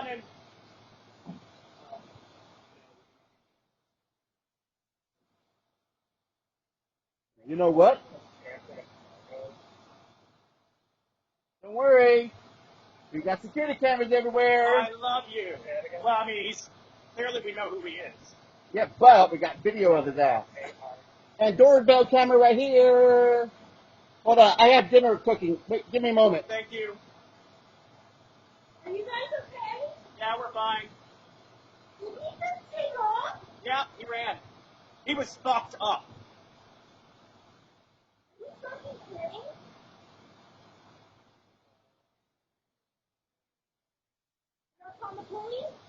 running. You know what? Don't worry. We got security cameras everywhere. I love you. Well, I mean, clearly we know who he is. Yeah, but we got video of his ass. And doorbell camera right here. Hold on, I have dinner cooking. Wait, give me a moment. Thank you. Are you guys okay? Yeah, we're fine. Did he just take off? Yeah, he ran. He was fucked up. Are you fucking kidding? You're on the police?